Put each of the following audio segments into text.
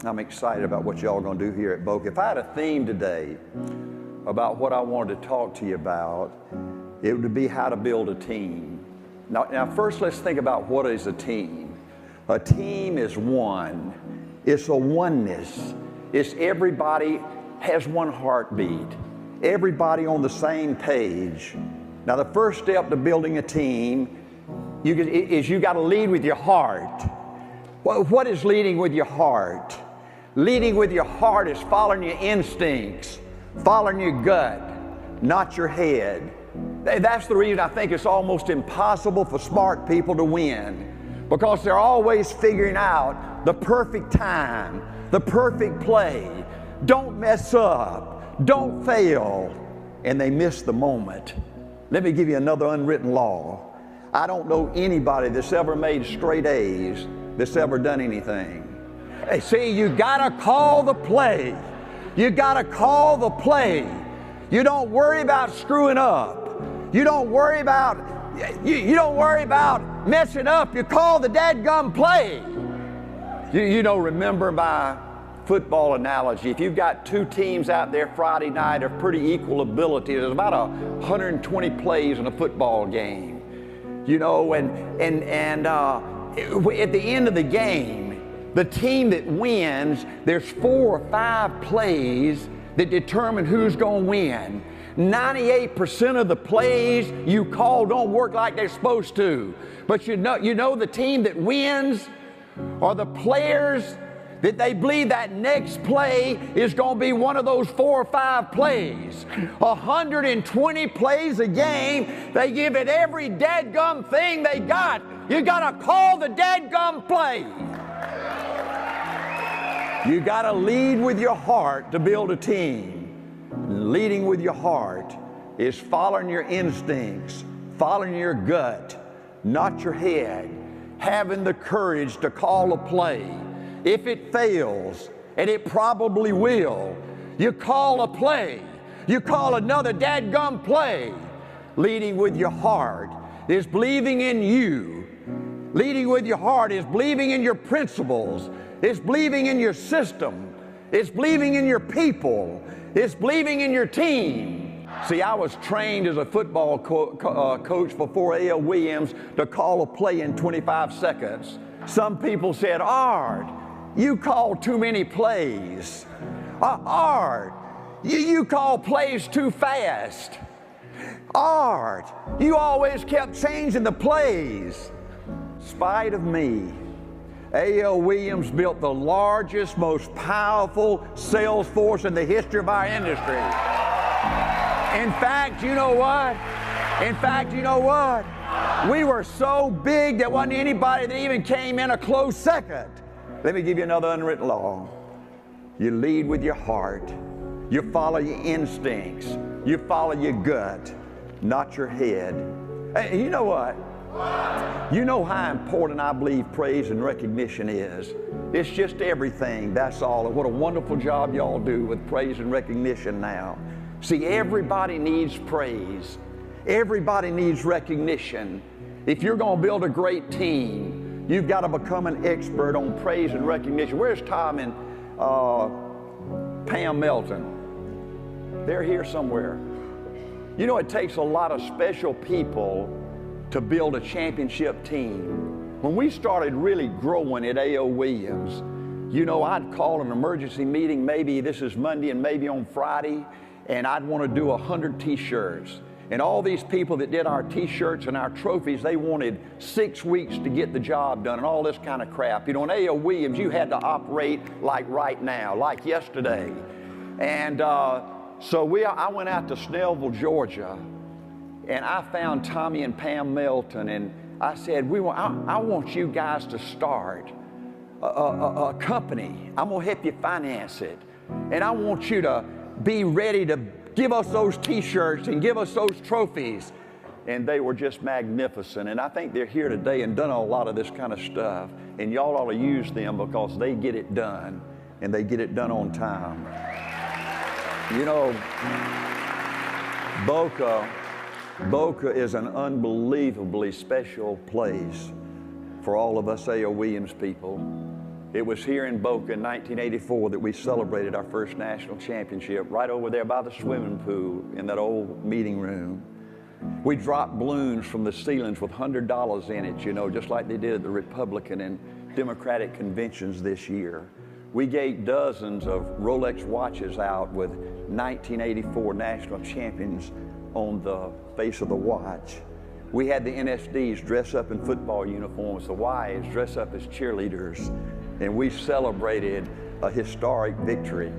I'm excited about what y'all are going to do here at Boca. If I had a theme today about what I wanted to talk to you about, it would be how to build a team. Now first let's think about what is a team. A team is one. It's a oneness. It's everybody has one heartbeat. Everybody on the same page. Now the first step to building a team is you got to lead with your heart. What is leading with your heart? Leading with your heart is following your instincts, following your gut, not your head. That's the reason I think it's almost impossible for smart people to win, because they're always figuring out the perfect time, the perfect play. Don't mess up, don't fail, and they miss the moment. Let me give you another unwritten law. I don't know anybody that's ever made straight A's that's ever done anything. Hey, see, you gotta call the play. You gotta call the play. You don't worry about screwing up. You don't worry about messing up. You call the dadgum play. Remember my football analogy. If you've got two teams out there Friday night of pretty equal ability, there's about 120 plays in a football game. At the end of the game, the team that wins, there's 4 or 5 plays that determine who's going to win. 98% of the plays you call don't work like they're supposed to. But you know the team that wins are the players that they believe that next play is going to be one of those 4 or 5 plays. 120 plays a game, they give it every dadgum thing they got. You got to call the dadgum play. You got to lead with your heart to build a team. Leading with your heart is following your instincts, following your gut, not your head. Having the courage to call a play. If it fails, and it probably will, you call a play. You call another dadgum play. Leading with your heart is believing in you. Leading with your heart is believing in your principles. It's believing in your system. It's believing in your people. It's believing in your team. See, I was trained as a football coach before A.L. Williams to call a play in 25 seconds. Some people said, Art, you call too many plays. Art, you call plays too fast. Art, you always kept changing the plays. In spite of me, A.L. Williams built the largest, most powerful sales force in the history of our industry. In fact, you know what? We were so big there wasn't anybody that even came in a close second. Let me give you another unwritten law. You lead with your heart. You follow your instincts. You follow your gut, not your head. Hey, you know what? You know how important I believe praise and recognition is. It's just everything, that's all. What a wonderful job y'all do with praise and recognition now. See, everybody needs praise. Everybody needs recognition. If you're going to build a great team, you've got to become an expert on praise and recognition. Where's Tom and Pam Melton? They're here somewhere. You know, it takes a lot of special people to build a championship team. When we started really growing at A.O. Williams, I'd call an emergency meeting, maybe this is Monday and maybe on Friday, and I'd want to do 100 t-shirts. And all these people that did our t-shirts and our trophies, they wanted 6 weeks to get the job done and all this kind of crap. In A.O. Williams, you had to operate like right now, like yesterday. And so I went out to Snellville, Georgia, and I found Tommy and Pam Melton, and I said, I want you guys to start a company. I'm going to help you finance it. And I want you to be ready to give us those t-shirts and give us those trophies. And they were just magnificent. And I think they're here today and done a lot of this kind of stuff. And y'all ought to use them because they get it done, and they get it done on time. Boca is an unbelievably special place for all of us A.O. Williams people. It was here in Boca in 1984 that we celebrated our first national championship, right over there by the swimming pool in that old meeting room. We dropped balloons from the ceilings with $100 in it, you know, just like they did at the Republican and Democratic conventions this year. We gave dozens of Rolex watches out with 1984 national champions on the face of the watch. We had the NSDs dress up in football uniforms, the Ys dress up as cheerleaders, and we celebrated a historic victory.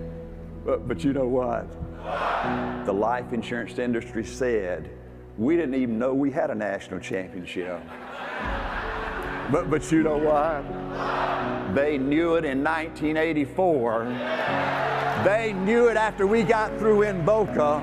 But you know what? The life insurance industry said, we didn't even know we had a national championship. But you know what? They knew it in 1984. They knew it after we got through in Boca.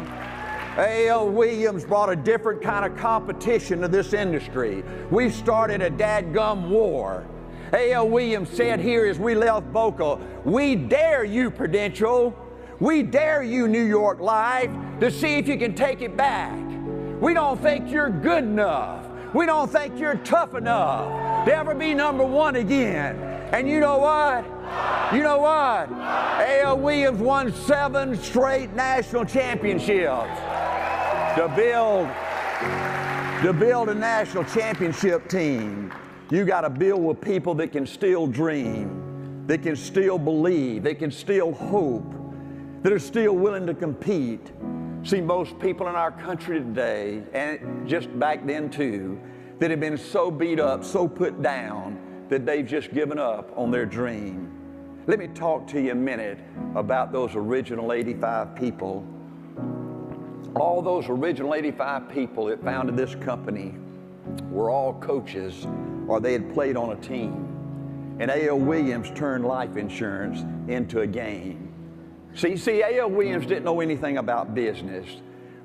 A.L. Williams brought a different kind of competition to this industry. We started a dadgum war. A.L. Williams said here as we left Boca, we dare you, Prudential. We dare you, New York Life, to see if you can take it back. We don't think you're good enough. We don't think you're tough enough to ever be number one again. And you know what? You know what? A.L. Williams won 7 straight national championships. To build a national championship team, you got to build with people that can still dream, that can still believe, that can still hope, that are still willing to compete. See, most people in our country today, and just back then too, that have been so beat up, so put down, that they've just given up on their dream. Let me talk to you a minute about those original 85 people. All those original 85 people that founded this company were all coaches, or they had played on a team. And A.L. Williams turned life insurance into a game. See, A.L. Williams didn't know anything about business.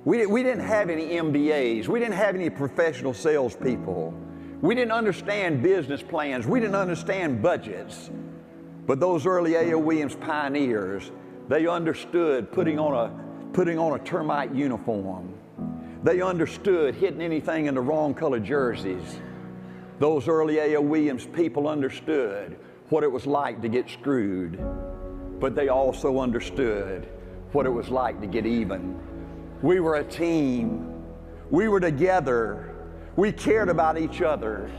We didn't have any MBAs. We didn't have any professional salespeople. We didn't understand business plans. We didn't understand budgets. But those early A.L. Williams pioneers, they understood putting on a termite uniform. They understood hitting anything in the wrong color jerseys. Those early A.L. Williams people understood what it was like to get screwed, but they also understood what it was like to get even. We were a team. We were together. We cared about each other.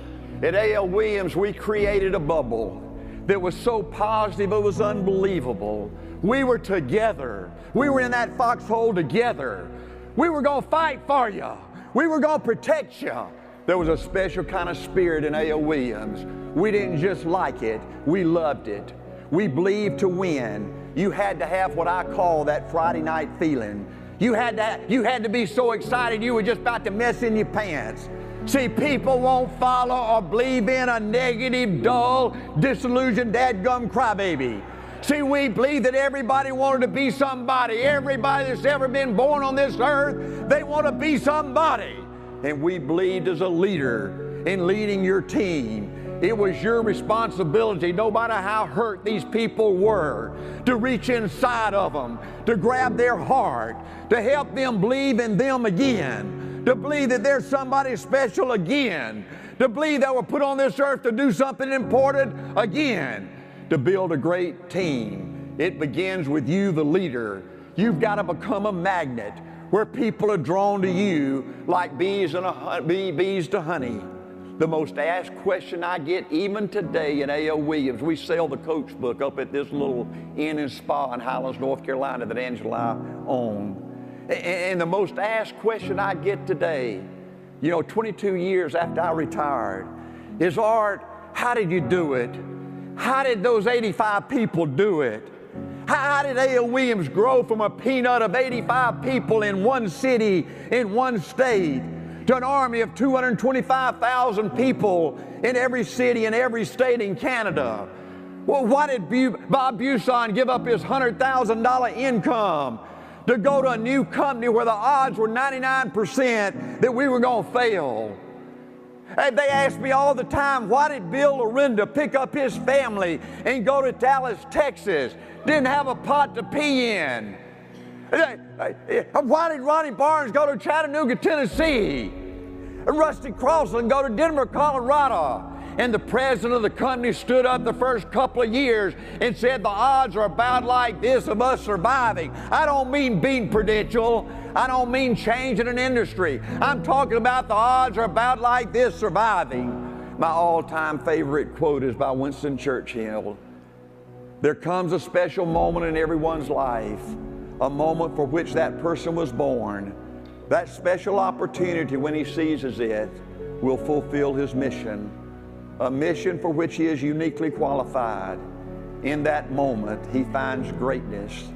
At A.L. Williams, we created a bubble that was so positive it was unbelievable. We were together. We were in that foxhole together. We were going to fight for you. We were going to protect you. There was a special kind of spirit in A.L. Williams. We didn't just like it, we loved it. We believed to win. You had to have what I call that Friday night feeling. You had to be so excited you were just about to mess in your pants. See, people won't follow or believe in a negative, dull, disillusioned, dadgum crybaby. See, we believe that everybody wanted to be somebody. Everybody that's ever been born on this earth, they want to be somebody. And we believed as a leader in leading your team, it was your responsibility, no matter how hurt these people were, to reach inside of them, to grab their heart, to help them believe in them again, to believe that there's somebody special again, to believe that we're put on this earth to do something important again, to build a great team. It begins with you, the leader. You've got to become a magnet where people are drawn to you like bees to honey. The most asked question I get even today in A.L. Williams, we sell the coach book up at this little inn and spa in Highlands, North Carolina that Angela and I own. And the most asked question I get today, 22 years after I retired, is, Art, how did you do it? How did those 85 people do it? How did A.L. Williams grow from a peanut of 85 people in one city, in one state, to an army of 225,000 people in every city and every state in Canada? Well, why did Bob Buson give up his $100,000 income to go to a new company where the odds were 99% that we were going to fail? And they ask me all the time, why did Bill Lorinda pick up his family and go to Dallas, Texas? Didn't have a pot to pee in. Why did Ronnie Barnes go to Chattanooga, Tennessee? Rusty Crossland go to Denver, Colorado? and the president of the company stood up the first couple of years and said the odds are about like this of us surviving. I don't mean being prudential. I don't mean changing an industry. I'm talking about the odds are about like this surviving. My all-time favorite quote is by Winston Churchill. There comes a special moment in everyone's life, a moment for which that person was born. That special opportunity, when he seizes it, will fulfill his mission, a mission for which he is uniquely qualified. In that moment, he finds greatness.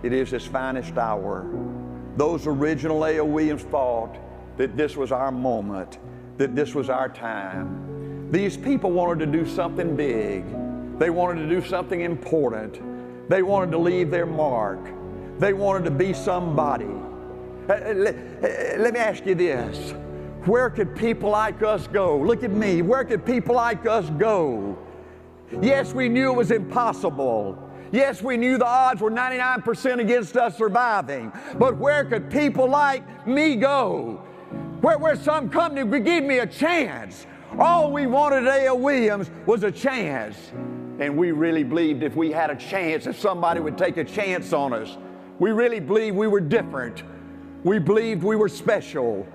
It is his finest hour. Those original A.O. Williams thought that this was our moment, that this was our time. These people wanted to do something big. They wanted to do something important. They wanted to leave their mark. They wanted to be somebody. Let me ask you this. Where could people like us go? Look at me. Where could people like us go? Yes, we knew it was impossible. Yes, we knew the odds were 99% against us surviving. But where could people like me go? Where some company would give me a chance. All we wanted at A.O. Williams was a chance. And we really believed if we had a chance, if somebody would take a chance on us. We really believed we were different. We believed we were special.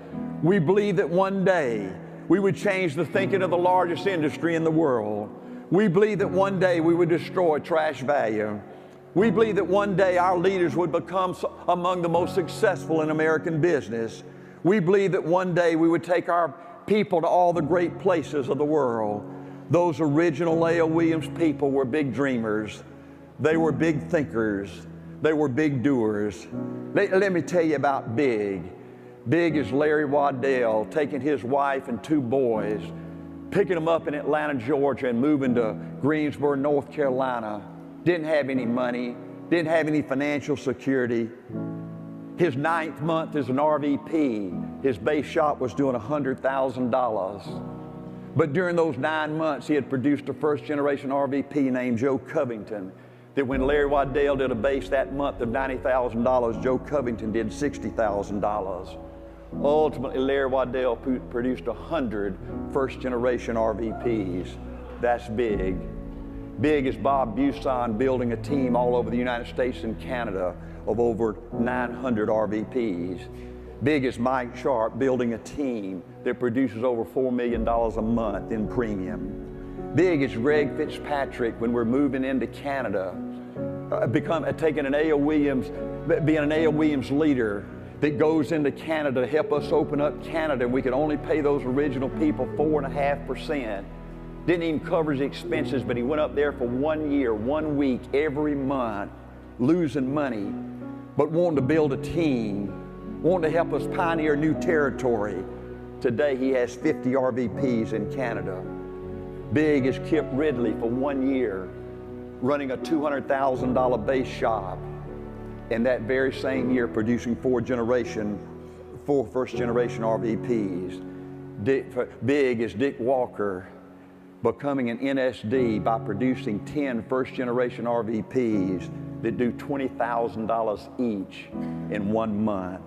We believed that one day we would change the thinking of the largest industry in the world. We believed that one day we would destroy trash value. We believed that one day our leaders would become among the most successful in American business. We believed that one day we would take our people to all the great places of the world. Those original A.O. Williams people were big dreamers. They were big thinkers. They were big doers. Let me tell you about big. Big is Larry Waddell taking his wife and 2 boys, picking them up in Atlanta, Georgia, and moving to Greensboro, North Carolina. Didn't have any money, didn't have any financial security. His 9th month as an RVP, his base shop was doing $100,000. But during those 9 months, he had produced a first-generation RVP named Joe Covington, that when Larry Waddell did a base that month of $90,000, Joe Covington did $60,000. Ultimately, Larry Waddell produced 100 first-generation RVPs. That's big. Big is Bob Buson building a team all over the United States and Canada of over 900 RVPs. Big is Mike Sharp building a team that produces over $4 million a month in premium. Big is Greg Fitzpatrick when we're moving into Canada, taking an A.O. Williams, being an A.O. Williams leader that goes into Canada to help us open up Canada, and we could only pay those original people 4.5%. Didn't even cover his expenses, but he went up there for 1 year, 1 week, every month, losing money, but wanting to build a team, wanting to help us pioneer new territory. Today he has 50 RVPs in Canada. Big is Kip Ridley for 1 year, running a $200,000 base shop, and that very same year producing 4 first-generation RVPs. Big is Dick Walker, becoming an NSD by producing 10 first-generation RVPs that do $20,000 each in 1 month.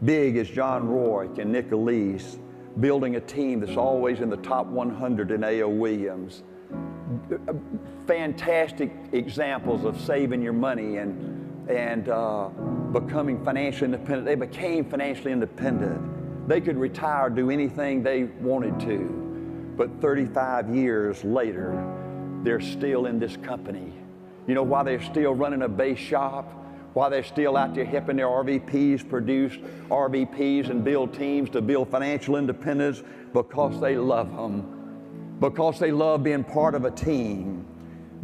Big is John Rourke and Nick Elise, building a team that's always in the top 100 in A.O. Williams. Fantastic examples of saving your money and becoming financially independent. They became financially independent. They could retire, do anything they wanted to. But 35 years later, they're still in this company. You know why they're still running a base shop? Why they're still out there helping their RVPs produce RVPs and build teams to build financial independence? Because they love them. Because they love being part of a team.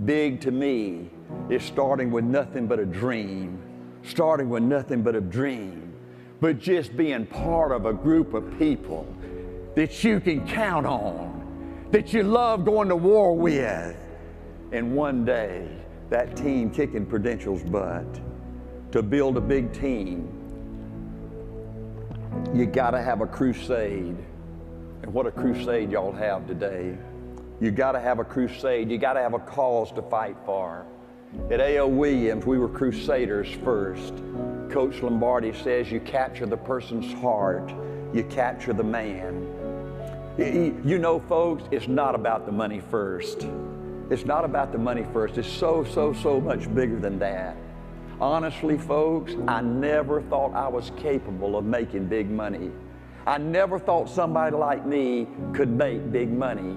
Big to me is starting with nothing but a dream. Starting with nothing but a dream. But just being part of a group of people that you can count on, that you love going to war with. And one day, that team kicking Prudential's butt. To build a big team, you gotta have a crusade. And what a crusade y'all have today. You gotta have a crusade. You gotta have a cause to fight for. At A.O. Williams, we were crusaders first. Coach Lombardi says you capture the person's heart, you capture the man. You know, folks, it's not about the money first. It's not about the money first. It's so much bigger than that. Honestly, folks, I never thought I was capable of making big money. I never thought somebody like me could make big money.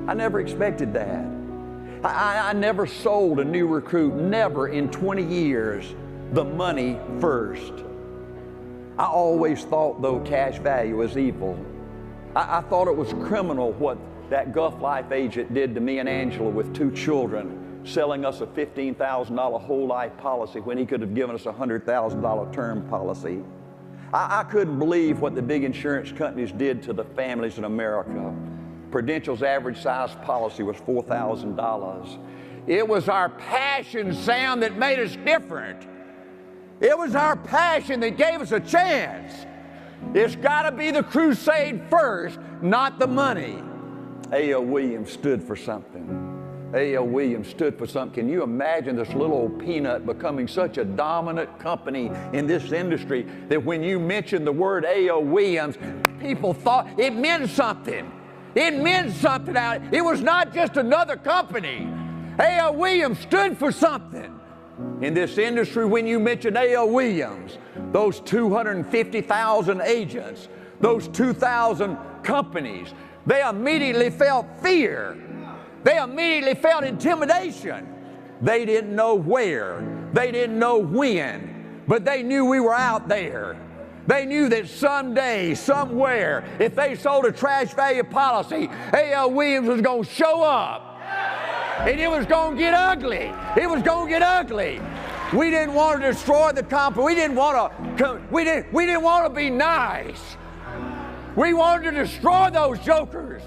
I never expected that. I never sold a new recruit, never in 20 years, the money first. I always thought, though, cash value was evil. I thought it was criminal what that Gulf Life agent did to me and Angela with 2 children, selling us a $15,000 whole life policy when he could have given us a $100,000 term policy. I couldn't believe what the big insurance companies did to the families in America. Prudential's average size policy was $4,000. It was our passion, Sam, that made us different. It was our passion that gave us a chance. It's got to be the crusade first, not the money. A.L. Williams stood for something. A.L. Williams stood for something. Can you imagine this little old peanut becoming such a dominant company in this industry that when you mentioned the word A.L. Williams, people thought it meant something. It meant something out. It was not just another company. A.L. Williams stood for something. In this industry, when you mention A.L. Williams, those 250,000 agents, those 2,000 companies, they immediately felt fear. They immediately felt intimidation. They didn't know where. They didn't know when. But they knew we were out there. They knew that someday, somewhere, if they sold a trash value policy, A.L. Williams was going to show up. And it was going to get ugly. It was going to get ugly. We didn't want to destroy the company. We didn't want to be nice. We wanted to destroy those jokers.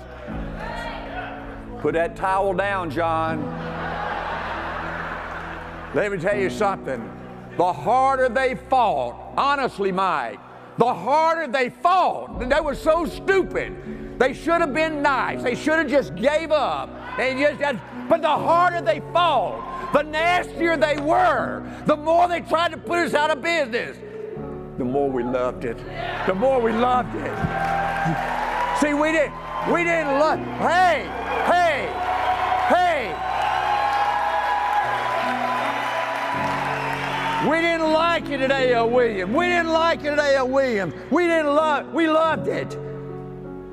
Put that towel down, John. Let me tell you something. The harder they fought, honestly, Mike, the harder they fought. They were so stupid. They should have been nice. They should have just gave up. But the harder they fought, the nastier they were, the more they tried to put us out of business, the more we loved it. The more we loved it. See, we didn't love. Hey. We didn't like it at A.L. Williams. We didn't like it at A.L. Williams. We loved it.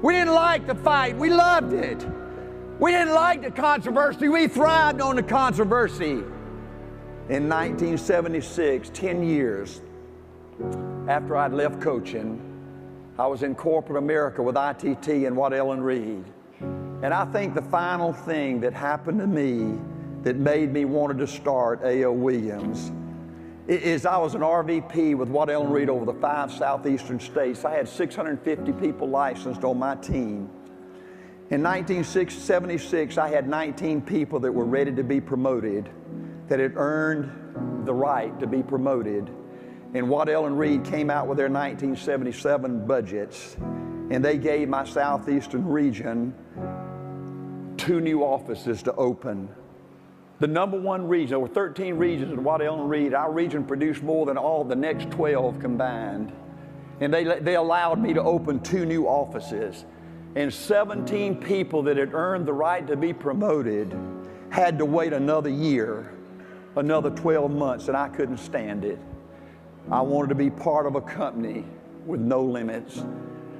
We didn't like the fight. We loved it. We didn't like the controversy. We thrived on the controversy. In 1976, 10 years after I'd left coaching, I was in corporate America with ITT and Waddell & Reed. And I think the final thing that happened to me that made me want to start A.L. Williams is I was an RVP with Waddell & Reed over the 5 southeastern states. I had 650 people licensed on my team. In 1976, I had 19 people that were ready to be promoted, that had earned the right to be promoted. And Waddell & Reed came out with their 1977 budgets, and they gave my southeastern region 2 new offices to open. The number 1 region, there were 13 regions in Waddell & Reed. Our region produced more than all the next 12 combined. And they allowed me to open 2 new offices. And 17 people that had earned the right to be promoted had to wait another year, another 12 months, and I couldn't stand it. I wanted to be part of a company with no limits.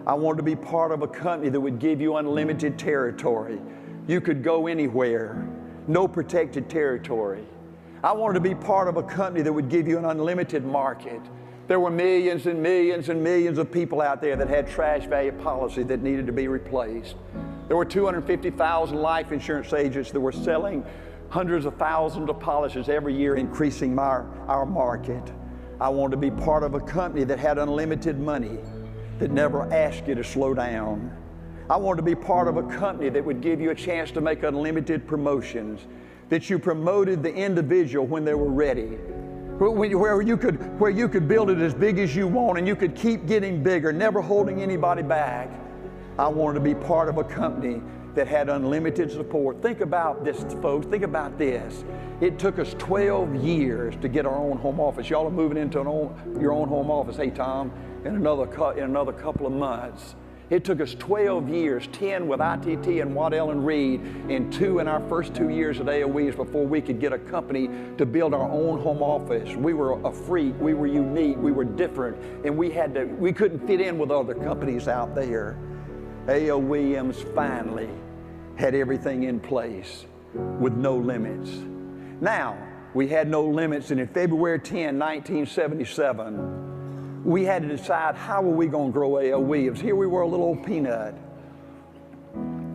I wanted to be part of a company that would give you unlimited territory. You could go anywhere, no protected territory. I wanted to be part of a company that would give you an unlimited market. There were millions and millions and millions of people out there that had trash value policy that needed to be replaced. There were 250,000 life insurance agents that were selling hundreds of thousands of policies every year, increasing our market. I wanted to be part of a company that had unlimited money, that never asked you to slow down. I wanted to be part of a company that would give you a chance to make unlimited promotions, that you promoted the individual when they were ready, where you could build it as big as you want and you could keep getting bigger, never holding anybody back. I wanted to be part of a company that had unlimited support. Think about this, folks. Think about this. It took us 12 years to get our own home office. Y'all are moving into your own home office, hey, Tom, in another couple of months. It took us 12 years, 10 with ITT and Waddell and Reed, and 2 in our first 2 years at AOE's before we could get a company to build our own home office. We were a freak, we were unique, we were different, and we couldn't fit in with other companies out there. A.O. Williams finally had everything in place with no limits. Now, we had no limits, and in February 10, 1977, we had to decide how were we going to grow A.O. Williams. Here we were, a little old peanut.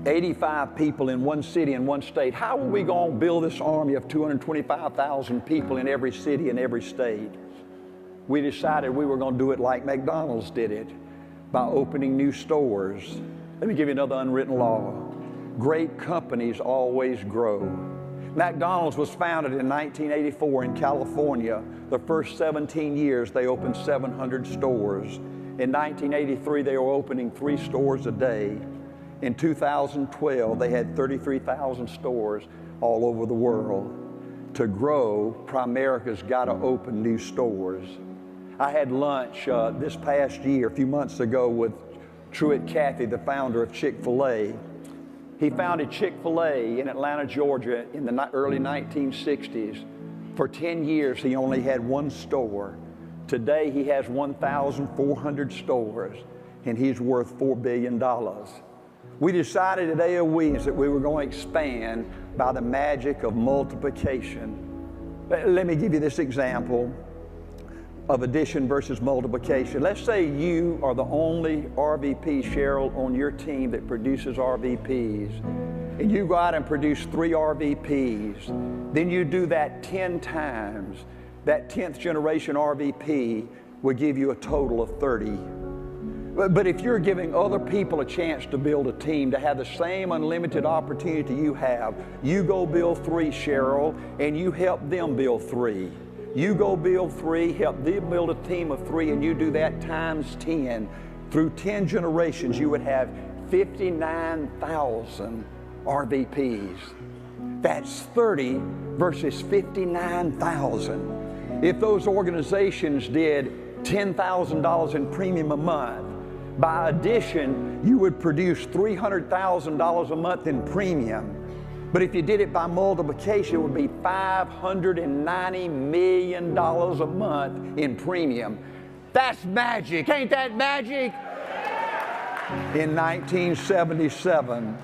85 people in one city and one state. How were we going to build this army of 225,000 people in every city and every state? We decided we were going to do it like McDonald's did it, by opening new stores. Let me give you another unwritten law. Great companies always grow. McDonald's was founded in 1984 in California. The first 17 years, they opened 700 stores. In 1983, they were opening 3 stores a day. In 2012, they had 33,000 stores all over the world. To grow, Primerica's got to open new stores. I had lunch this past year, a few months ago, with Truett Cathy, the founder of Chick-fil-A. He founded Chick-fil-A in Atlanta, Georgia in the early 1960s. For 10 years, he only had 1 store. Today, he has 1,400 stores, and he's worth $4 billion. We decided at A.O. Williams that we were going to expand by the magic of multiplication. Let me give you this example of addition versus multiplication. Let's say you are the only RVP, Cheryl, on your team that produces RVPs, and you go out and produce 3 RVPs. Then you do that 10 times. That 10th generation RVP will give you a total of 30. But if you're giving other people a chance to build a team, to have the same unlimited opportunity you have, you go build 3, Cheryl, and you help them build 3. You go build 3, help them build a team of 3, and you do that times 10. Through 10 generations, you would have 59,000 RVPs. That's 30 versus 59,000. If those organizations did $10,000 in premium a month, by addition, you would produce $300,000 a month in premium. But if you did it by multiplication, it would be $590 million a month in premium. That's magic. Ain't that magic? In 1977,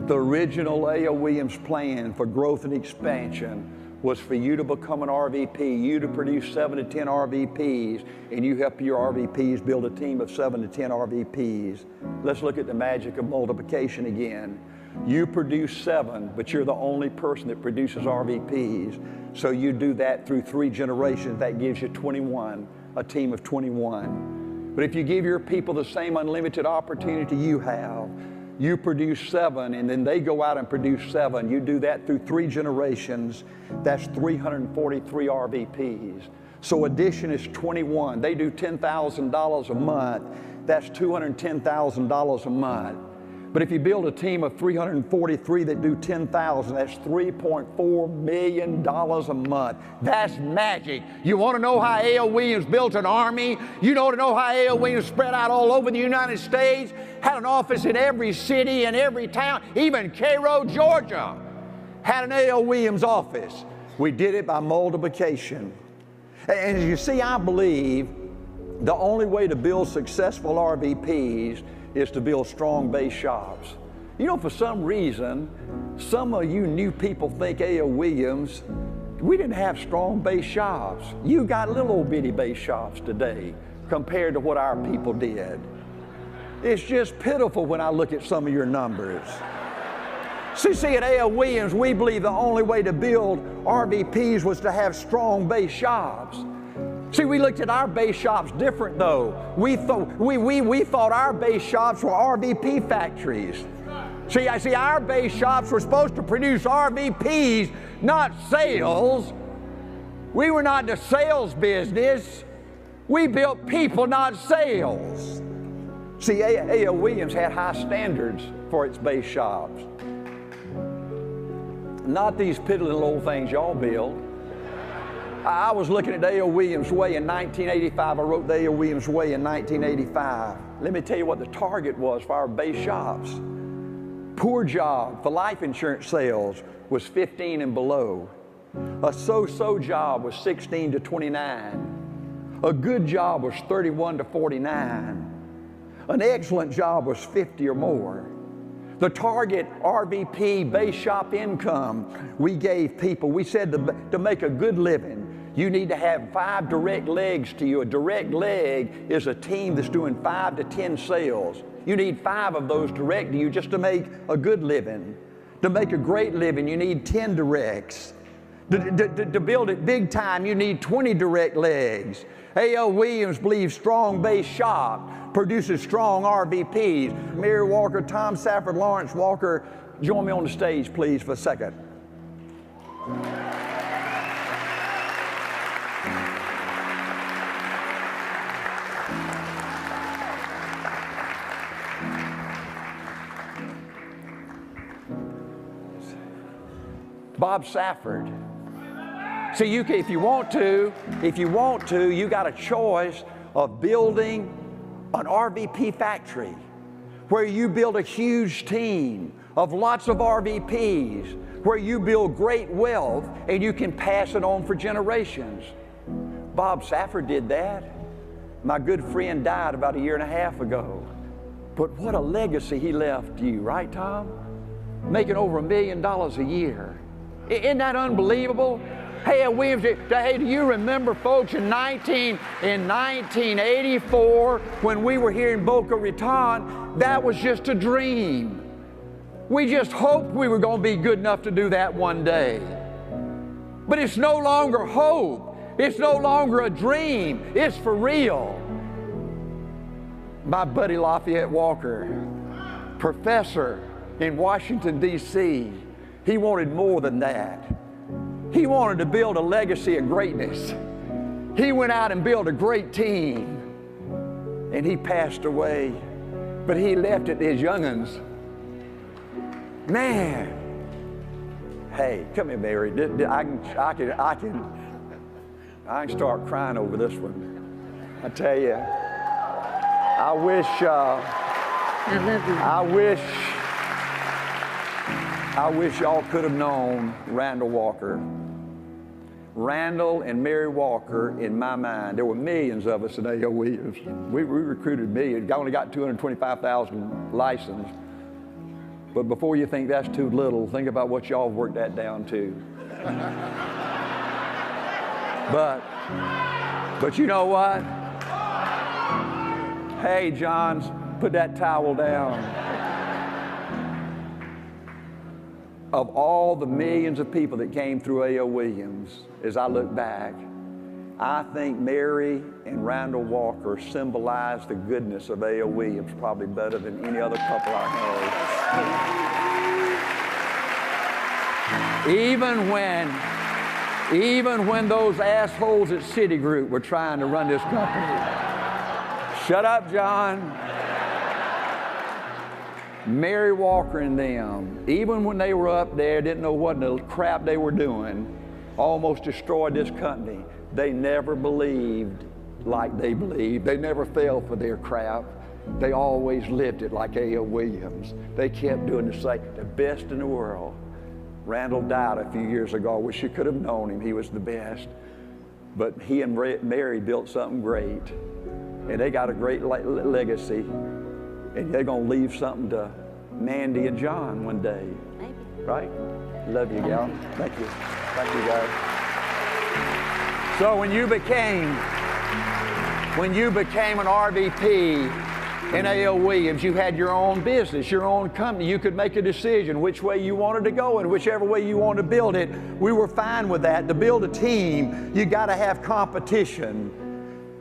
the original A.O. Williams plan for growth and expansion was for you to become an RVP, you to produce 7 to 10 RVPs, and you help your RVPs build a team of 7 to 10 RVPs. Let's look at the magic of multiplication again. You produce 7, but you're the only person that produces RVPs. So you do that through 3 generations. That gives you 21, a team of 21. But if you give your people the same unlimited opportunity you have, you produce 7, and then they go out and produce 7. You do that through 3 generations. That's 343 RVPs. So addition is 21. They do $10,000 a month. That's $210,000 a month. But if you build a team of 343 that do 10,000, that's $3.4 million a month. That's magic. You want to know how A.O. Williams built an army? You want to know how A.O. Williams spread out all over the United States? Had an office in every city and every town, even Cairo, Georgia, had an A.O. Williams office. We did it by multiplication. And as you see, I believe the only way to build successful RVPs is to build strong base shops. You know, for some reason, some of you new people think A.O. Williams, we didn't have strong base shops. You got little old bitty base shops today compared to what our people did. It's just pitiful when I look at some of your numbers. See, at A.O. Williams, we believe the only way to build RVPs was to have strong base shops. See, we looked at our base shops different, though. We thought our base shops were RVP factories. See, our base shops were supposed to produce RVPs, not sales. We were not the sales business. We built people, not sales. See, A.O. Williams had high standards for its base shops. Not these piddling little old things y'all build. I was looking at the A.O. Williams Way in 1985. I wrote the A.O. Williams Way in 1985. Let me tell you what the target was for our base shops. Poor job for life insurance sales was 15 and below. A so-so job was 16 to 29. A good job was 31 to 49. An excellent job was 50 or more. The target RVP base shop income we gave people, we said to make a good living, you need to have 5 direct legs to you. A direct leg is a team that's doing 5 to 10 sales. You need 5 of those direct to you just to make a good living. To make a great living, you need 10 directs. To build it big time, you need 20 direct legs. A.L. Williams believes strong base shop produces strong RVPs. Mary Walker, Tom Safford, Lawrence Walker, join me on the stage, please, for a second. Bob Safford. See, you can, if you want to, you got a choice of building an RVP factory where you build a huge team of lots of RVPs, where you build great wealth and you can pass it on for generations. Bob Safford did that. My good friend died about 1.5 years ago. But what a legacy he left you, right, Tom? Making over $1 million a year. Isn't that unbelievable? Hey, Williams, hey, do you remember, folks, in 1984, when we were here in Boca Raton, that was just a dream. We just hoped we were going to be good enough to do that one day. But it's no longer hope. It's no longer a dream. It's for real. My buddy Lafayette Walker, professor in Washington, D.C., he wanted more than that. He wanted to build a legacy of greatness. He went out and built a great team, and he passed away, but he left it to his young'uns. Man, hey, come here, Mary. I can start crying over this one. I tell you, I wish y'all could have known Randall Walker. Randall and Mary Walker, in my mind, there were millions of us in A.O. Williams. We recruited millions. I only got 225,000 licensed. But before you think that's too little, think about what y'all worked that down to. But you know what? Hey, John, put that towel down. Of all the millions of people that came through A.O. Williams, as I look back, I think Mary and Randall Walker symbolize the goodness of A.O. Williams probably better than any other couple I know. Even when those assholes at Citigroup were trying to run this company. Shut up, John. Mary Walker and them, even when they were up there, didn't know what the crap they were doing, almost destroyed this company. They never believed like they believed. They never fell for their crap. They always lived it like A.O. Williams. They kept doing the best in the world. Randall died a few years ago. I wish you could have known him. He was the best. But he and Mary built something great. And they got a great legacy. And they're going to leave something to Mandy and John one day. Maybe. Right? Love you, gal. Thank you. Thank you, guys. So when you became an RVP in A.O. Williams, you had your own business, your own company. You could make a decision which way you wanted to go, and whichever way you wanted to build it, we were fine with that. To build a team, you got to have competition.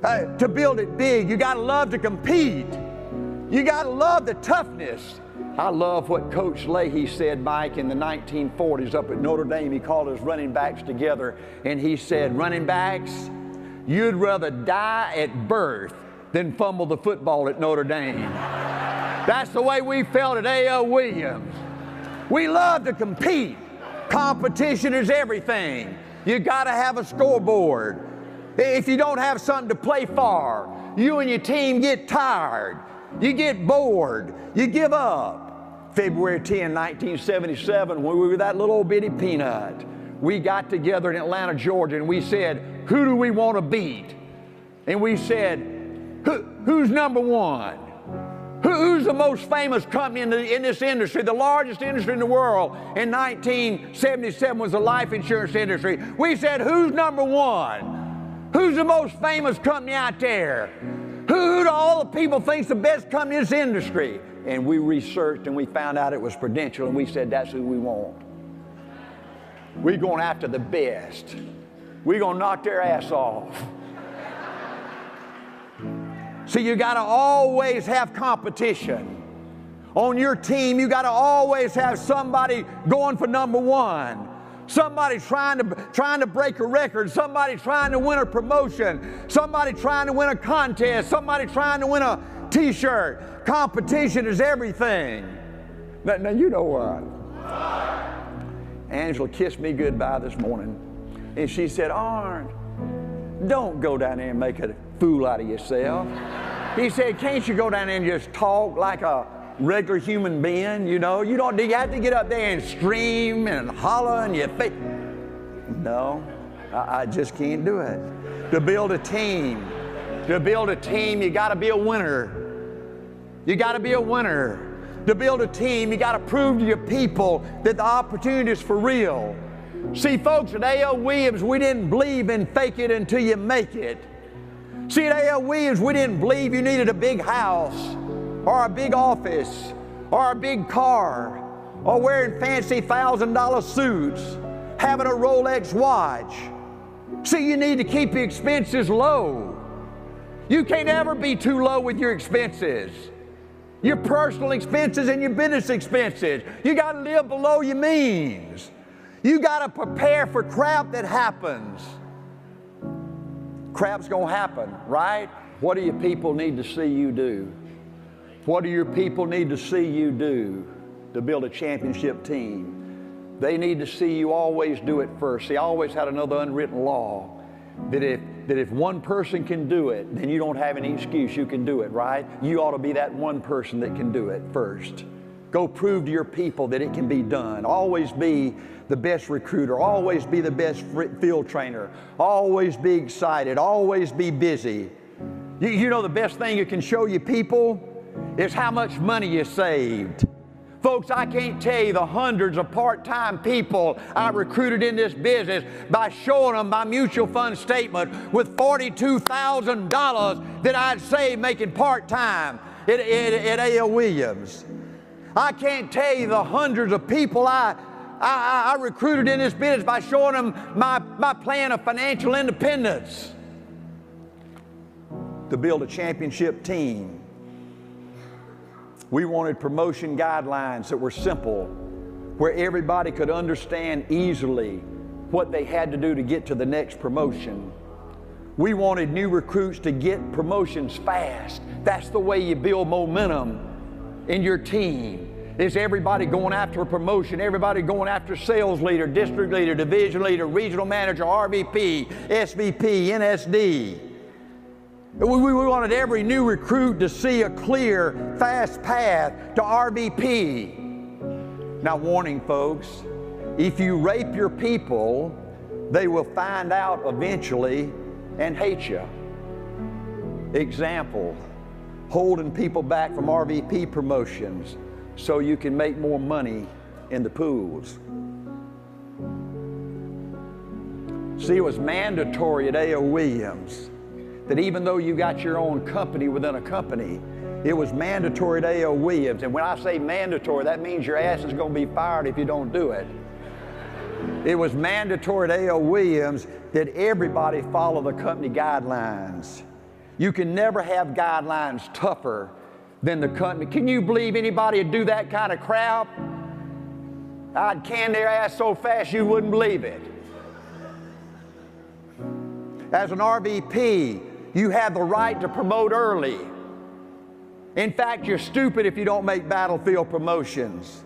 To build it big, you got to love to compete. You got to love the toughness. I love what Coach Leahy said, Mike, in the 1940s up at Notre Dame. He called his running backs together, and he said, running backs, you'd rather die at birth than fumble the football at Notre Dame. That's the way we felt at A.O. Williams. We love to compete. Competition is everything. You got to have a scoreboard. If you don't have something to play for, you and your team get tired. You get bored. You give up. February 10, 1977, when we were that little bitty peanut, we got together in Atlanta, Georgia, and we said, who do we want to beat? And we said, who's number one? Who's the most famous company in this industry? The largest industry in the world in 1977 was the life insurance industry. We said, who's number one? Who's the most famous company out there? Who do all the people think's the best company in this industry? And we researched and we found out it was Prudential, and we said, that's who we want. We're going after the best. We're going to knock their ass off. See, you got to always have competition. On your team, you got to always have somebody going for number one. Somebody trying to break a record. Somebody trying to win a promotion. Somebody trying to win a contest. Somebody trying to win a t-shirt. Competition is everything. Now you know what? Angela kissed me goodbye this morning, and she said, Arn, don't go down there and make a fool out of yourself. He said, can't you go down there and just talk like a regular human being? You know, you have to get up there and scream and holler in your face. No, I just can't do it. To build a team, you got to be a winner. You got to be a winner. To build a team, you got to prove to your people that the opportunity is for real. See, folks, at A.L. Williams, we didn't believe in fake it until you make it. See, at A.L. Williams, we didn't believe you needed a big house or a big office or a big car or wearing fancy $1,000 suits, having a Rolex watch. See, you need to keep your expenses low. You can't ever be too low with your expenses. Your personal expenses and your business expenses. You got to live below your means. You got to prepare for crap that happens. Crap's going to happen, right? What do your people need to see you do? What do your people need to see you do to build a championship team? They need to see you always do it first. See, I always had another unwritten law that if one person can do it, then you don't have any excuse. You can do it, right? You ought to be that one person that can do it first. Go prove to your people that it can be done. Always be the best recruiter. Always be the best field trainer. Always be excited. Always be busy. You know the best thing you can show your people is how much money you saved. Folks, I can't tell you the hundreds of part-time people I recruited in this business by showing them my mutual fund statement with $42,000 that I'd saved making part-time at A.L. Williams. I can't tell you the hundreds of people I recruited in this business by showing them my plan of financial independence. To build a championship team, we wanted promotion guidelines that were simple, where everybody could understand easily what they had to do to get to the next promotion. We wanted new recruits to get promotions fast. That's the way you build momentum in your team. Is everybody going after a promotion, everybody going after sales leader, district leader, division leader, regional manager, RVP, SVP, NSD. We wanted every new recruit to see a clear, fast path to RVP. Now, warning, folks, if you rape your people, they will find out eventually and hate you. Example, holding people back from RVP promotions so you can make more money in the pools. See, it was mandatory at A.L. Williams that even though you got your own company within a company, it was mandatory at A.L. Williams. And when I say mandatory, that means your ass is going to be fired if you don't do it. It was mandatory at A.L. Williams that everybody follow the company guidelines. You can never have guidelines tougher than the company. Can you believe anybody would do that kind of crap? I'd can their ass so fast you wouldn't believe it. As an RVP, you have the right to promote early. In fact, you're stupid if you don't make battlefield promotions.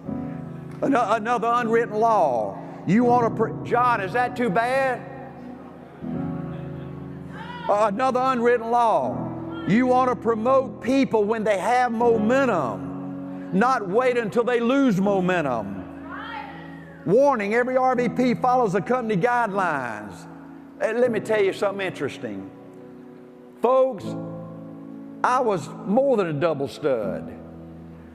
Another unwritten law. You want to, John, is that too bad? Another unwritten law. You want to promote people when they have momentum, not wait until they lose momentum. Warning, every RVP follows the company guidelines. Let me tell you something interesting. Folks, I was more than a double stud.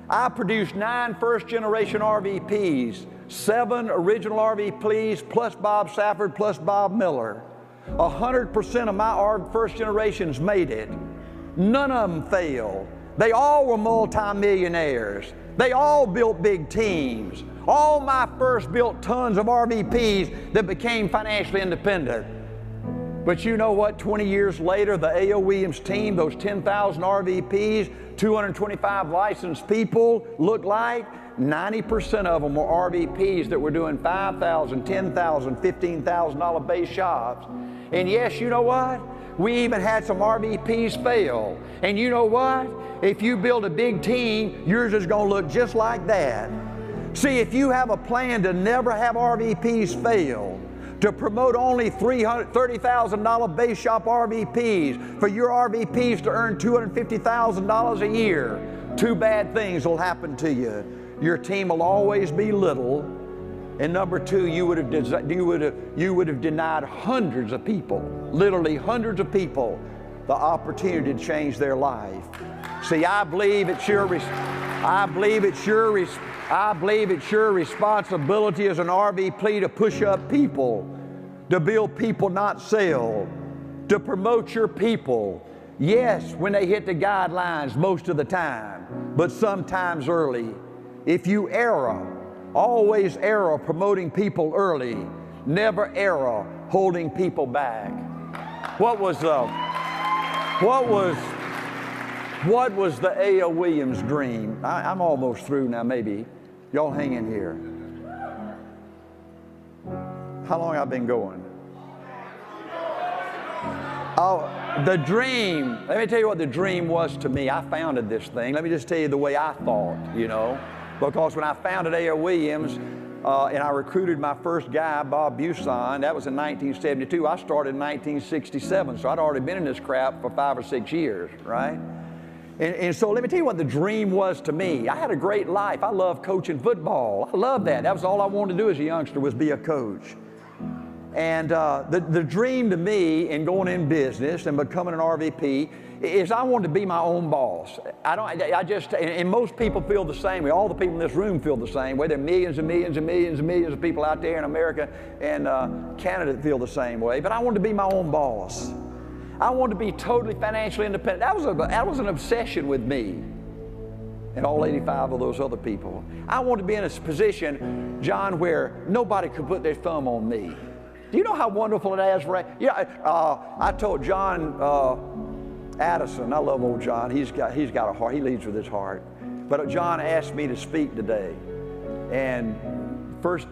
I produced 9 first-generation RVPs, 7 original RVPs, plus Bob Safford, plus Bob Miller. 100% of my first generations made it. None of them failed. They all were multimillionaires. They all built big teams. All my first built tons of RVPs that became financially independent. But you know what? 20 years later, the A.O. Williams team, those 10,000 RVPs, 225 licensed people, look like 90% of them were RVPs that were doing $5,000, $10,000, $15,000 base shops. And yes, you know what? We even had some RVPs fail. And you know what? If you build a big team, yours is going to look just like that. See, if you have a plan to never have RVPs fail, to promote only $30,000 base shop RVPs, for your RVPs to earn $250,000 a year, 2 bad things will happen to you. Your team will always be little, and number 2, you would have denied hundreds of people, literally hundreds of people, the opportunity to change their life. See, I believe it's your responsibility as an RVP to push up people, to build people, not sell, to promote your people. Yes, when they hit the guidelines most of the time, but sometimes early. If you err, always err promoting people early, never err holding people back. What was the A.O. Williams dream? I'm almost through now, maybe. Y'all hang in here. How long have I been going? Oh, the dream. Let me tell you what the dream was to me. I founded this thing. Let me just tell you the way I thought, you know. Because when I founded A.O. Williams, and I recruited my first guy, Bob Buson, that was in 1972. I started in 1967, so I'd already been in this crap for 5 or 6 years, right? And so let me tell you what the dream was to me. I had a great life. I loved coaching football. I loved that. That was all I wanted to do as a youngster, was be a coach. And the dream to me in going in business and becoming an RVP is I wanted to be my own boss. And most people feel the same way. All the people in this room feel the same way. There are millions and millions and millions and millions of people out there in America and Canada that feel the same way. But I wanted to be my own boss. I wanted to be totally financially independent. That was an obsession with me and all 85 of those other people. I wanted to be in a position, John, where nobody could put their thumb on me. Do you know how wonderful it is? Right? Yeah, I told John Addison, I love old John. He's got a heart. He leads with his heart. But John asked me to speak today, and first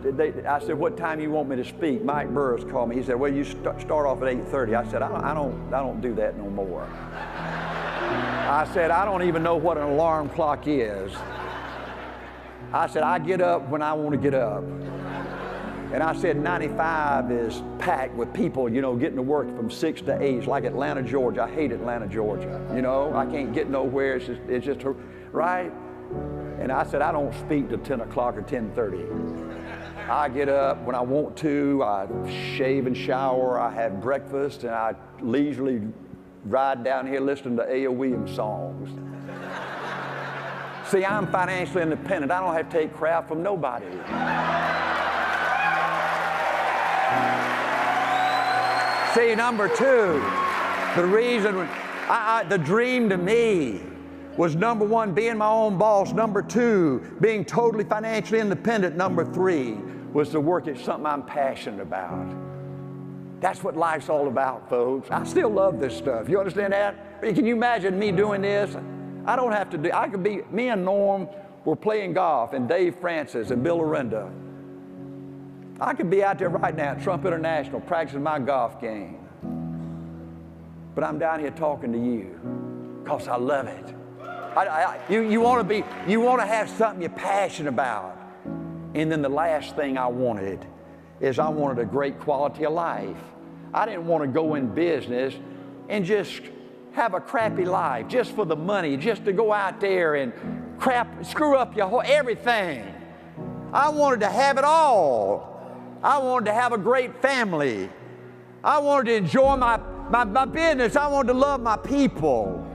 I said, "What time you want me to speak?" Mike Burris called me. He said, "Well, you start off at 8:30." I said, "I don't do that no more." I said, "I don't even know what an alarm clock is." I said, "I get up when I want to get up." And I said 95 is packed with people, you know, getting to work from 6 to 8. It's like Atlanta, Georgia. I hate Atlanta, Georgia. You know, I can't get nowhere. It's just right? And I said, I don't speak till 10 o'clock or 10:30. I get up when I want to. I shave and shower. I have breakfast, and I leisurely ride down here listening to A.O. Williams songs. See, I'm financially independent. I don't have to take crap from nobody. See, number 2, the reason, the dream to me was number 1, being my own boss. Number 2, being totally financially independent. Number 3 was to work at something I'm passionate about. That's what life's all about, folks. I still love this stuff. You understand that? Can you imagine me doing this? I don't have to do, I could be, me and Norm were playing golf, and Dave Francis and Bill Arenda. I could be out there right now at Trump International practicing my golf game. But I'm down here talking to you because I love it. You want to have something you're passionate about. And then the last thing I wanted is I wanted a great quality of life. I didn't want to go in business and just have a crappy life just for the money, just to go out there and screw up your whole everything. I wanted to have it all. I wanted to have a great family. I wanted to enjoy my business. I wanted to love my people.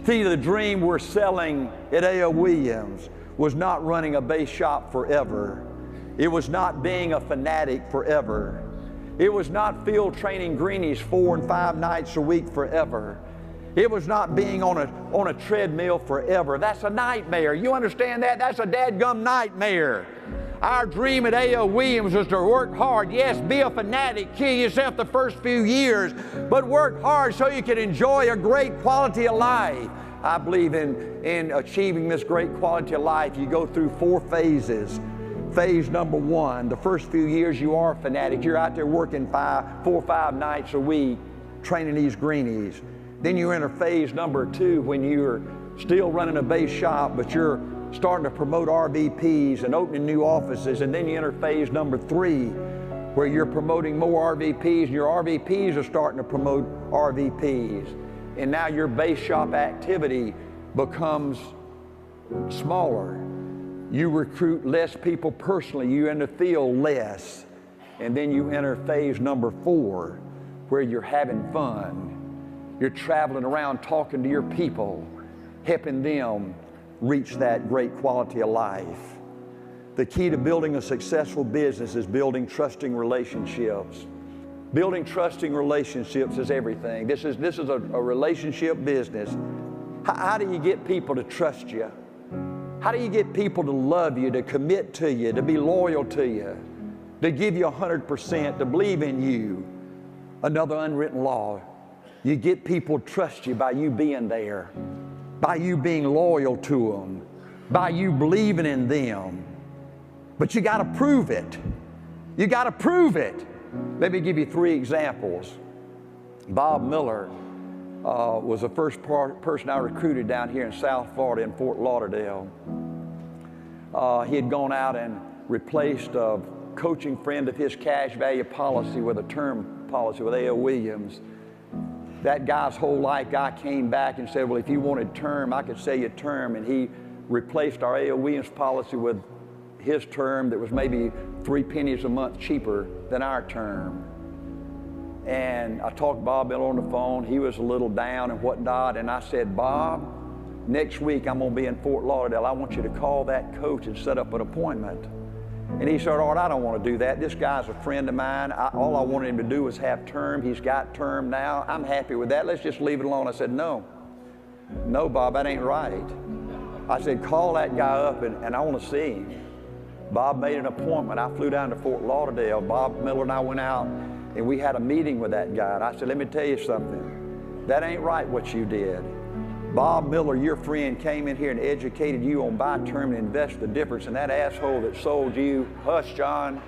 See, the dream we're selling at A.O. Williams was not running a base shop forever. It was not being a fanatic forever. It was not field training greenies 4 and 5 nights a week forever. It was not being on a treadmill forever. That's a nightmare. You understand that? That's a dadgum nightmare. Our dream at A.O. Williams was to work hard. Yes, be a fanatic, kill yourself the first few years, but work hard so you can enjoy a great quality of life. I believe in achieving this great quality of life, you go through 4 phases. Phase number 1, the first few years you are a fanatic. You're out there working 4 or 5 nights a week, training these greenies. Then you enter phase number 2 when you're still running a base shop, but you're starting to promote RVPs and opening new offices. And then you enter phase number 3 where you're promoting more RVPs, and your RVPs are starting to promote RVPs. And now your base shop activity becomes smaller. You recruit less people personally. You enter the field less. And then you enter phase number 4 where you're having fun. You're traveling around talking to your people, helping them reach that great quality of life. The key to building a successful business is building trusting relationships. Building trusting relationships is everything. This is a relationship business. How do you get people to trust you? How do you get people to love you, to commit to you, to be loyal to you, to give you 100%, to believe in you? Another unwritten law. You get people to trust you by you being there, by you being loyal to them, by you believing in them. But you got to prove it. You got to prove it. Let me give you 3 examples. Bob Miller was the first person I recruited down here in South Florida in Fort Lauderdale. He had gone out and replaced a coaching friend of his cash value policy with a term policy with A.O. Williams. That guy's whole life, guy came back and said, well, if you wanted term, I could sell you term. And he replaced our A.O. Williams policy with his term that was maybe 3 pennies a month cheaper than our term. And I talked to Bob Miller on the phone. He was a little down and whatnot. And I said, Bob, next week I'm going to be in Fort Lauderdale. I want you to call that coach and set up an appointment. And he said, Art, I don't want to do that. This guy's a friend of mine. All I wanted him to do was have term. He's got term now. I'm happy with that. Let's just leave it alone. I said, no, Bob, that ain't right. I said, call that guy up and I want to see him. Bob made an appointment. I flew down to Fort Lauderdale. Bob Miller and I went out and we had a meeting with that guy. And I said, let me tell you something. That ain't right what you did. Bob Miller, your friend, came in here and educated you on buy term and invest the difference. And that asshole that sold you, hush, John,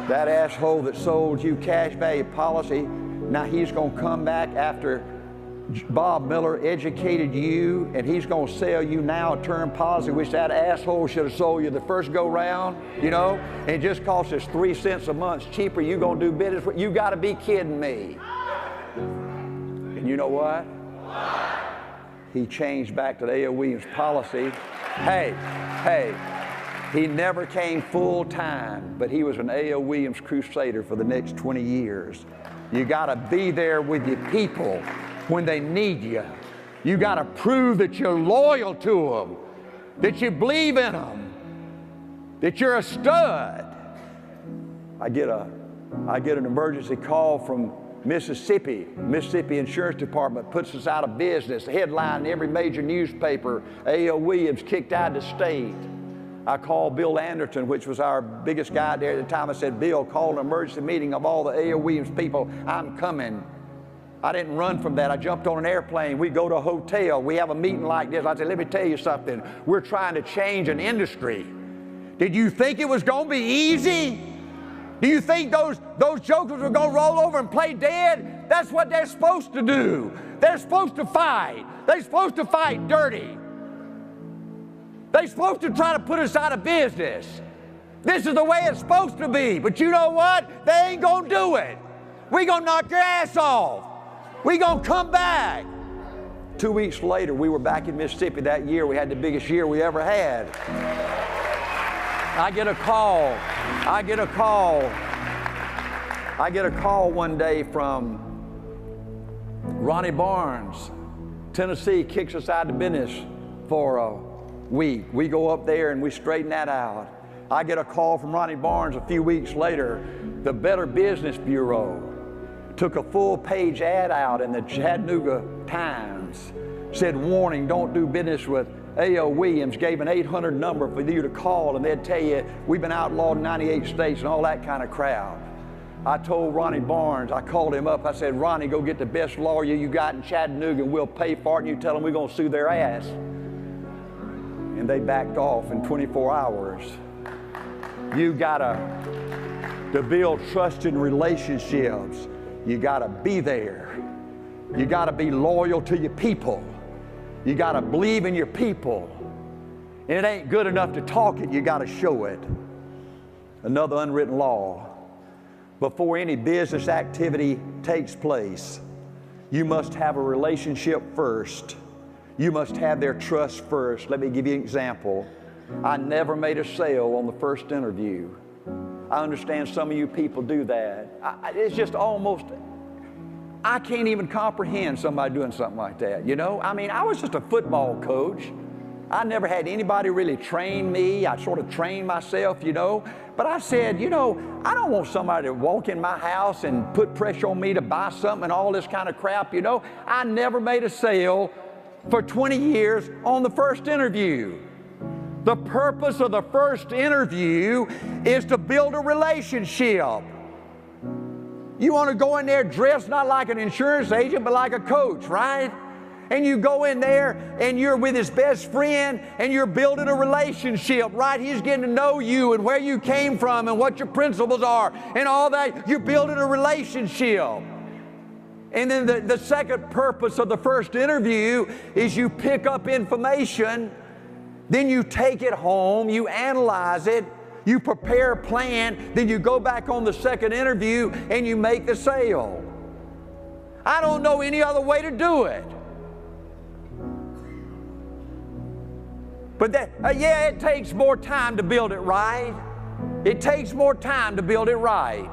that asshole that sold you cash value policy, now he's going to come back after Bob Miller educated you, and he's going to sell you now a term policy which that asshole should have sold you the first go round, you know, and it just costs us 3 cents a month cheaper. You going to do business with, you got to be kidding me. And you know what? He changed back to the A.O. Williams policy. Hey, he never came full time, but he was an A.O. Williams crusader for the next 20 years. You got to be there with your people when they need you. You got to prove that you're loyal to them, that you believe in them, that you're a stud. I get an emergency call from Mississippi Insurance Department puts us out of business. Headline in every major newspaper, A.O. Williams kicked out of the state. I called Bill Anderson, which was our biggest guy there at the time. I said, Bill, call an emergency meeting of all the A.O. Williams people. I'm coming. I didn't run from that. I jumped on an airplane. We go to a hotel. We have a meeting like this. I said, let me tell you something. We're trying to change an industry. Did you think it was going to be easy? Do you think those jokers were going to roll over and play dead? That's what they're supposed to do. They're supposed to fight. They're supposed to fight dirty. They're supposed to try to put us out of business. This is the way it's supposed to be. But you know what? They ain't going to do it. We're going to knock your ass off. We're going to come back. 2 weeks later, we were back in Mississippi that year. We had the biggest year we ever had. I get a call one day from Ronnie Barnes. Tennessee kicks us out of business for a week. We go up there and we straighten that out. I get a call from Ronnie Barnes a few weeks later. The Better Business Bureau took a full-page ad out in the Chattanooga Times. Said, warning, don't do business with A.O. Williams. Gave an 800 number for you to call, and they'd tell you, we've been outlawed in 98 states and all that kind of crap. I told Ronnie Barnes, I called him up, I said, Ronnie, go get the best lawyer you got in Chattanooga and we'll pay for it, and you tell them we're going to sue their ass. And they backed off in 24 hours. You to build trusting relationships, you gotta be there. You gotta be loyal to your people. You gotta believe in your people. And it ain't good enough to talk it, you gotta show it. Another unwritten law. Before any business activity takes place, you must have a relationship first. You must have their trust first. Let me give you an example. I never made a sale on the first interview. I understand some of you people do that. It's just almost, I can't even comprehend somebody doing something like that, you know? I mean, I was just a football coach. I never had anybody really train me. I sort of trained myself, you know? But I said, you know, I don't want somebody to walk in my house and put pressure on me to buy something and all this kind of crap, you know? I never made a sale for 20 years on the first interview. The purpose of the first interview is to build a relationship. You want to go in there dressed not like an insurance agent, but like a coach, right? And you go in there and you're with his best friend and you're building a relationship, right? He's getting to know you and where you came from and what your principles are and all that. You're building a relationship. And then the second purpose of the first interview is you pick up information. Then you take it home, you analyze it, you prepare a plan, then you go back on the second interview and you make the sale. I don't know any other way to do it. But yeah, it takes more time to build it right. It takes more time to build it right.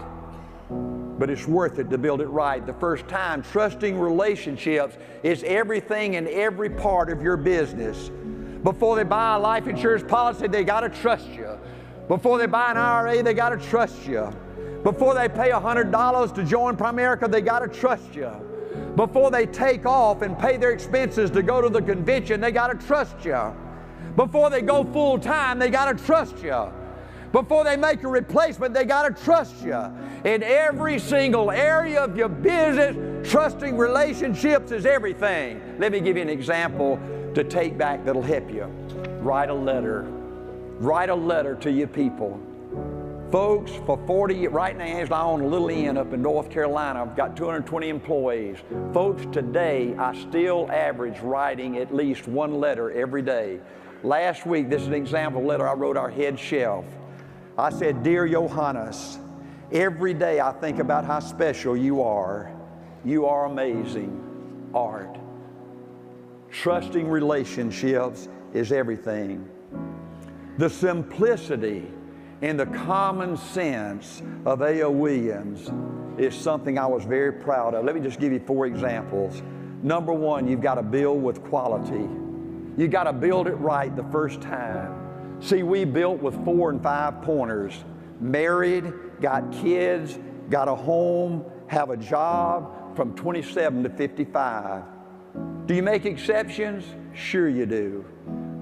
But it's worth it to build it right the first time. Trusting relationships is everything in every part of your business. Before they buy a life insurance policy, they got to trust you. Before they buy an IRA, they got to trust you. Before they pay $100 to join Primerica, they got to trust you. Before they take off and pay their expenses to go to the convention, they got to trust you. Before they go full time, they got to trust you. Before they make a replacement, they got to trust you. In every single area of your business, trusting relationships is everything. Let me give you an example to take back that'll help you. Write a letter. Write a letter to your people. Folks, for 40 years, right now, Angela, I own a little inn up in North Carolina. I've got 220 employees. Folks, today, I still average writing at least one letter every day. Last week, this is an example of a letter I wrote our head chef. I said, Dear Johannes, every day I think about how special you are. You are amazing. Art. Trusting relationships is everything. The simplicity and the common sense of A.O. Williams is something I was very proud of. Let me just give you 4 examples. Number 1, you've got to build with quality. You've got to build it right the first time. See, we built with 4 and 5 pointers. Married, got kids, got a home, have a job from 27 to 55. Do you make exceptions? Sure you do.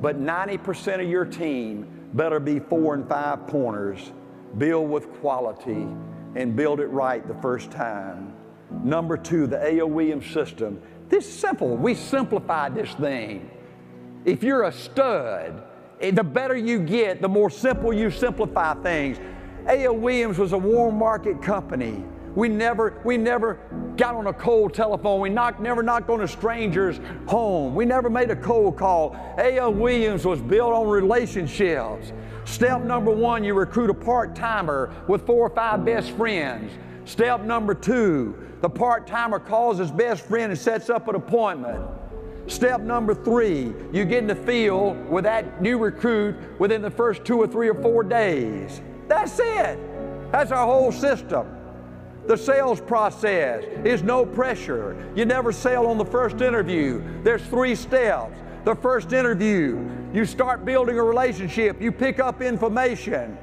But 90% of your team better be 4 and 5 pointers. Build with quality and build it right the first time. Number 2, the A.O. Williams system. This is simple. We simplified this thing. If you're a stud, the better you get, the more simple you simplify things. A.O. Williams was a warm market company. We never got on a cold telephone. We never knocked on a stranger's home. We never made a cold call. A.O. Williams was built on relationships. Step number 1, you recruit a part-timer with 4 or 5 best friends. Step number 2, the part-timer calls his best friend and sets up an appointment. Step number 3, you get in the field with that new recruit within the first 2 or 3 or 4 days. That's it. That's our whole system. The sales process is no pressure. You never sell on the first interview. There's 3 steps. The first interview, you start building a relationship. You pick up information.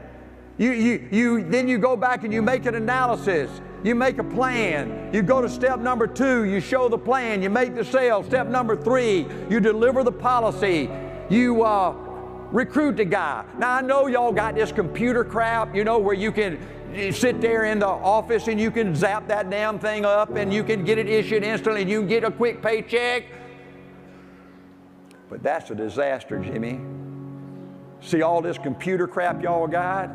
Then you go back and you make an analysis. You make a plan. You go to step number 2, you show the plan, you make the sale. Step number 3, you deliver the policy. You recruit the guy. Now I know y'all got this computer crap, you know, where you can sit there in the office and you can zap that damn thing up and you can get it issued instantly and you can get a quick paycheck. But that's a disaster, Jimmy. See, all this computer crap y'all got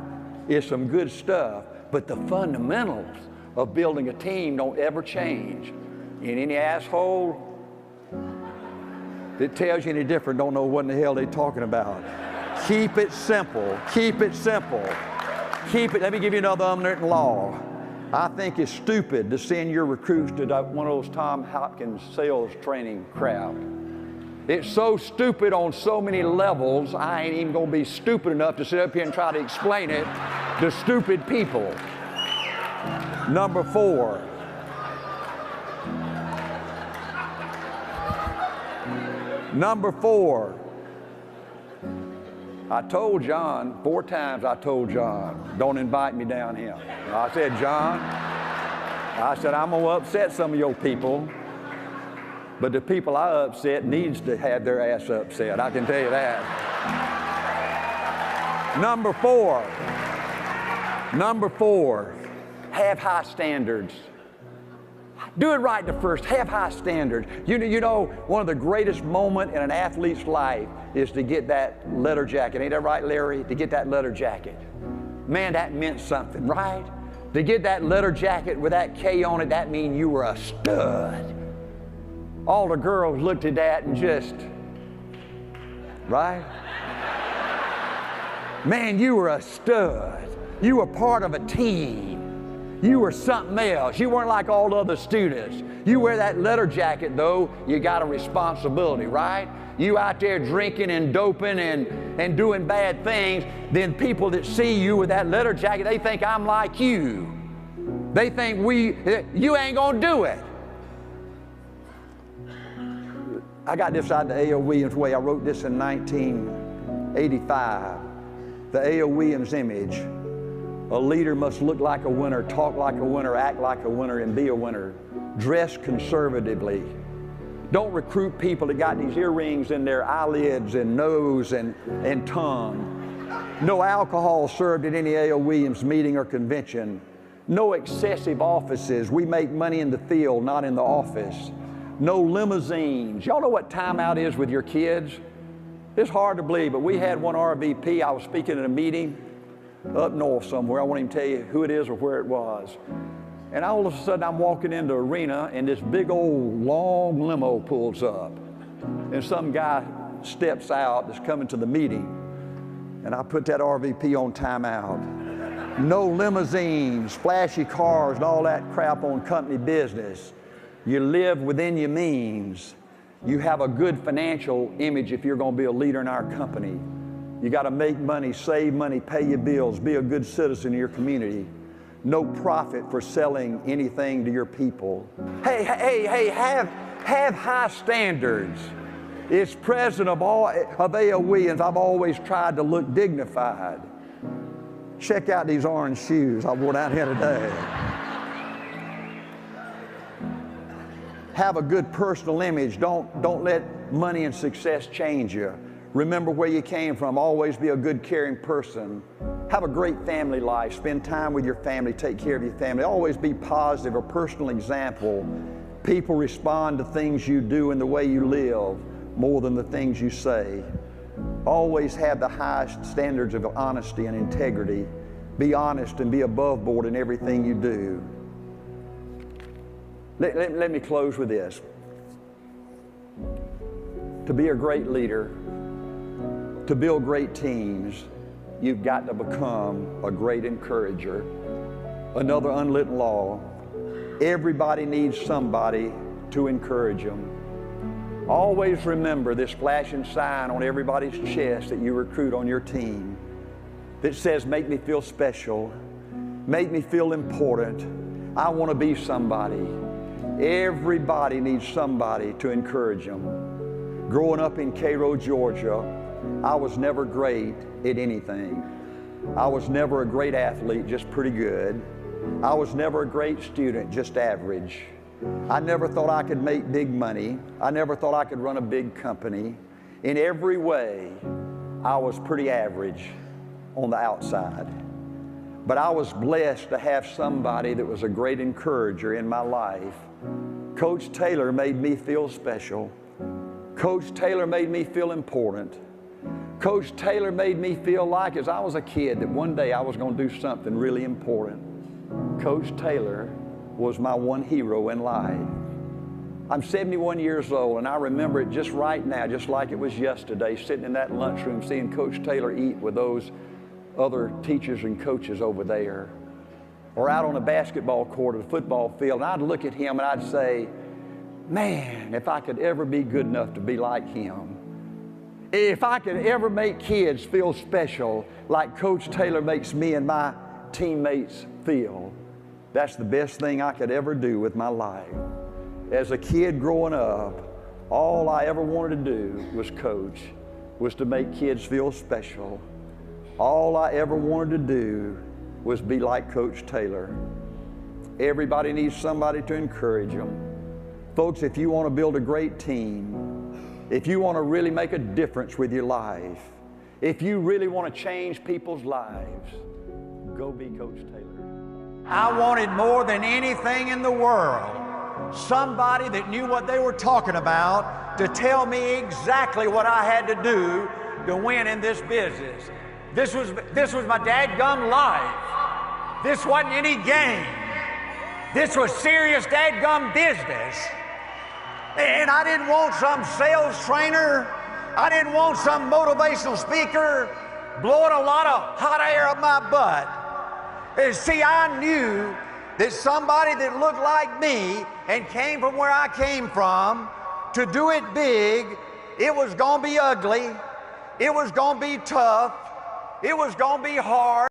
is some good stuff, but the fundamentals of building a team don't ever change. And any asshole that tells you any different don't know what in the hell they're talking about. Keep it simple. Keep it simple. Keep it. Let me give you another unwritten law. I think it's stupid to send your recruits to one of those Tom Hopkins sales training crowd. It's so stupid on so many levels, I ain't even going to be stupid enough to sit up here and try to explain it to stupid people. Number 4. Number 4. I told John, 4 times I told John, don't invite me down here. I said, John, I said, I'm going to upset some of your people. But the people I upset needs to have their ass upset. I can tell you that. Number 4. Number 4. Have high standards. Do it right the first. Have high standards. You know, one of the greatest moments in an athlete's life is to get that leather jacket. Ain't that right, Larry? To get that leather jacket. Man, that meant something, right? To get that leather jacket with that K on it, that means you were a stud. All the girls looked at that and just, right? Man, you were a stud. You were part of a team. You were something else. You weren't like all the other students. You wear that leather jacket, though, you got a responsibility, right? You out there drinking and doping and doing bad things, then people that see you with that leather jacket, they think I'm like you. They think you ain't gonna do it. I got this out of the A.O. Williams way. I wrote this in 1985. The A.O. Williams image. A leader must look like a winner, talk like a winner, act like a winner, and be a winner. Dress conservatively. Don't recruit people that got these earrings in their eyelids and nose and tongue. No alcohol served at any A.O. Williams meeting or convention. No excessive offices. We make money in the field, not in the office. No limousines. Y'all know what timeout is with your kids? It's hard to believe, but we had one RVP. I was speaking at a meeting up north somewhere. I won't even tell you who it is or where it was. And all of a sudden, I'm walking into the arena, and this big old long limo pulls up. And some guy steps out that's coming to the meeting. And I put that RVP on timeout. No limousines, flashy cars, and all that crap on company business. You live within your means. You have a good financial image if you're going to be a leader in our company. You got to make money, save money, pay your bills, be a good citizen in your community. No profit for selling anything to your people. Hey, have high standards. As president of A.O. Williams, I've always tried to look dignified. Check out these orange shoes I wore down here today. Have a good personal image. Don't let money and success change you. Remember where you came from. Always be a good, caring person. Have a great family life. Spend time with your family. Take care of your family. Always be positive, a personal example. People respond to things you do and the way you live more than the things you say. Always have the highest standards of honesty and integrity. Be honest and be above board in everything you do. Let me close with this. To be a great leader, to build great teams, you've got to become a great encourager. Another unwritten law, everybody needs somebody to encourage them. Always remember this flashing sign on everybody's chest that you recruit on your team that says, make me feel special, make me feel important, I want to be somebody. Everybody needs somebody to encourage them. Growing up in Cairo, Georgia, I was never great at anything. I was never a great athlete, just pretty good. I was never a great student, just average. I never thought I could make big money. I never thought I could run a big company. In every way, I was pretty average on the outside. But I was blessed to have somebody that was a great encourager in my life. Coach Taylor made me feel special. Coach Taylor made me feel important. Coach Taylor made me feel like, as I was a kid, that one day I was going to do something really important. Coach Taylor was my one hero in life. I'm 71 years old, and I remember it just right now, just like it was yesterday, sitting in that lunchroom, seeing Coach Taylor eat with those other teachers and coaches over there, or out on a basketball court or the football field, and I'd look at him and I'd say, man, if I could ever be good enough to be like him, if I could ever make kids feel special like Coach Taylor makes me and my teammates feel, that's the best thing I could ever do with my life. As a kid growing up, all I ever wanted to do was coach, was to make kids feel special. All I ever wanted to do was be like Coach Taylor. Everybody needs somebody to encourage them. Folks, if you want to build a great team, if you want to really make a difference with your life, if you really want to change people's lives, go be Coach Taylor. I wanted more than anything in the world somebody that knew what they were talking about to tell me exactly what I had to do to win in this business. This was my dadgum life. This wasn't any game. This was serious dadgum business. And I didn't want some sales trainer. I didn't want some motivational speaker blowing a lot of hot air up my butt. And see, I knew that somebody that looked like me and came from where I came from, to do it big, it was going to be ugly, it was going to be tough, it was going to be hard.